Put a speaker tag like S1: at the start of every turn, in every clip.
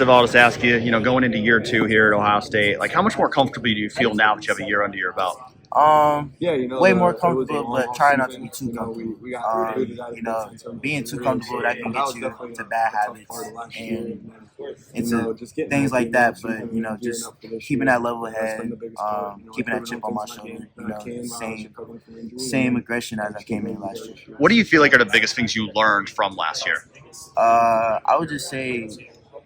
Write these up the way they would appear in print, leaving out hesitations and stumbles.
S1: I'll just ask you, going into year two here at Ohio State, like how much more comfortable do you feel now that you have a year under your belt?
S2: Way more comfortable, but try not to be too comfortable. Being too comfortable, that can get you to bad habits and into things like that. But just keeping that level head, keeping that chip on my shoulder. Same aggression as I came in last year.
S1: What do you feel like are the biggest things you learned from last year?
S2: I would just say,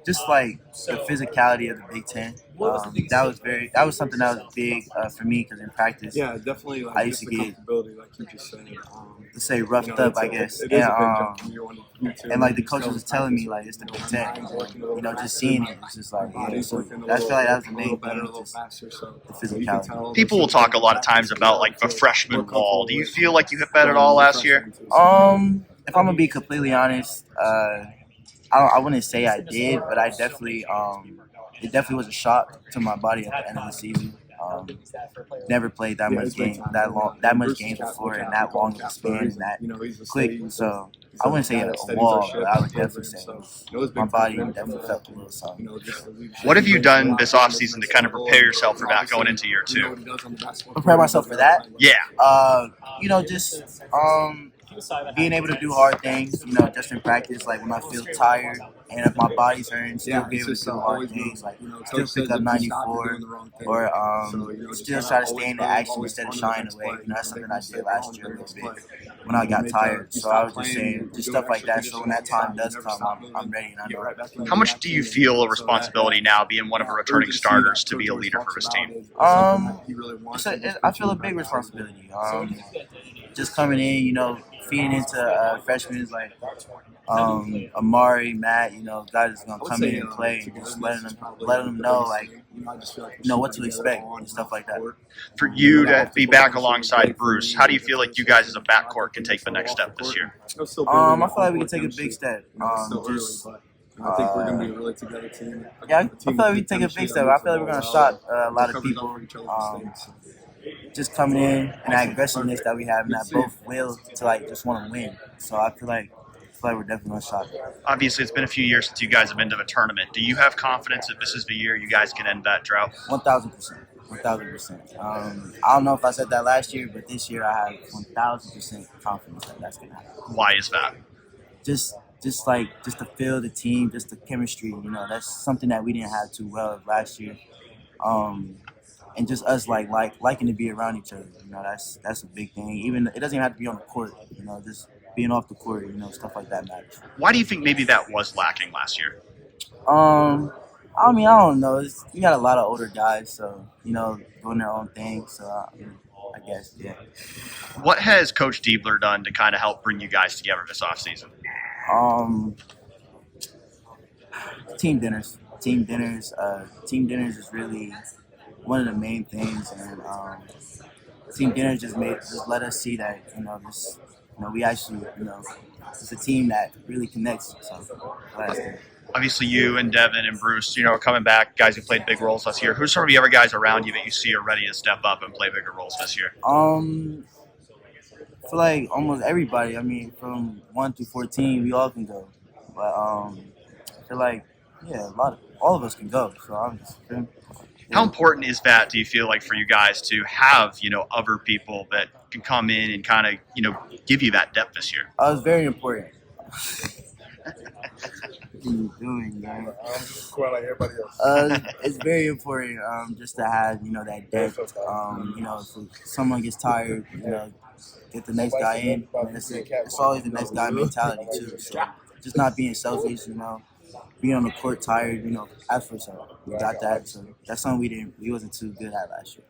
S2: just like the physicality of the Big Ten. That was something that was big for me because in practice,
S3: definitely.
S2: I used to get,
S3: like you just said,
S2: let's say, roughed up, I guess. And like the coach was telling me, like, it's the Big Ten. Just seeing it, it's just like, yeah. So I feel like that was the main thing, just the physicality.
S1: People will talk a lot of times about like the freshman wall. Do you feel like you hit that at all last year?
S2: If I'm gonna be completely honest, I wouldn't say I did, but I definitely it definitely was a shock to my body at the end of the season. Never played that much games before, and that long of a span and that quick. So I wouldn't say a wall, but I would definitely say my body definitely felt a little something.
S1: What have you done this offseason to kind of prepare yourself for that going into year two?
S2: Prepare myself for that?
S1: Yeah.
S2: Just being able to do hard things, just in practice, like when I feel tired and if my body's hurting, still be able to do hard things, like still pick up 94 or still try to stay in the action instead of shying away. That's something I did last year a little bit when I got tired. So I was just saying, just stuff like that. So when that time does come, I'm ready and I know.
S1: How much do you feel a responsibility now, being one of the returning starters, to be a leader for this team?
S2: I feel a big responsibility. Just coming in, feeding into freshmen like Amari, Matt, guys that's gonna come in and play, and just letting them know what to expect and stuff like that.
S1: For you to be back alongside Bruce, how do you feel like you guys as a backcourt can take the next step this year?
S2: I feel like we can take a big step.
S3: I think we're going to be a really together team.
S2: Yeah, I feel like we take a big step. I feel like we're going to shock a lot of people. Just coming in and that aggressiveness that we have and that both will to just want to win. So I feel like we're definitely going to shock.
S1: Obviously, it's been a few years since you guys have been to the tournament. Do you have confidence that this is the year you guys can end that drought?
S2: 1,000%. 1,000%. I don't know if I said that last year, but this year I have 1,000% confidence that that's going to happen.
S1: Why is that?
S2: Just to feel the team, just the chemistry. That's something that we didn't have too well of last year. And just us liking to be around each other. That's a big thing. Even it doesn't even have to be on the court. Just being off the court. Stuff like that matters.
S1: Why do you think maybe that was lacking last year?
S2: I don't know. We got a lot of older guys, so doing their own thing. So I guess, yeah.
S1: What has Coach Diebler done to kind of help bring you guys together this offseason?
S2: Team dinners. Team dinners is really one of the main things, and team dinners just let us see that we actually it's a team that really connects. So
S1: obviously, you and Devin and Bruce, are coming back, guys who played big roles last year. Who's some of the other guys around you that you see are ready to step up and play bigger roles this year?
S2: I feel like almost everybody. From 1 through 14, we all can go, but I feel like all of us can go. So I'm just.
S1: How important is that, do you feel like, for you guys to have, other people that can come in and kind of, give you that depth this year?
S2: It's very important. What are you doing, man?
S3: I'm just quiet like everybody else.
S2: It's very important just to have, that depth. If someone gets tired, get the next guy in. It's always the next guy mentality, too. So just not being selfish, being on the court tired, ask for something. We got that. So that's something we wasn't too good at last year.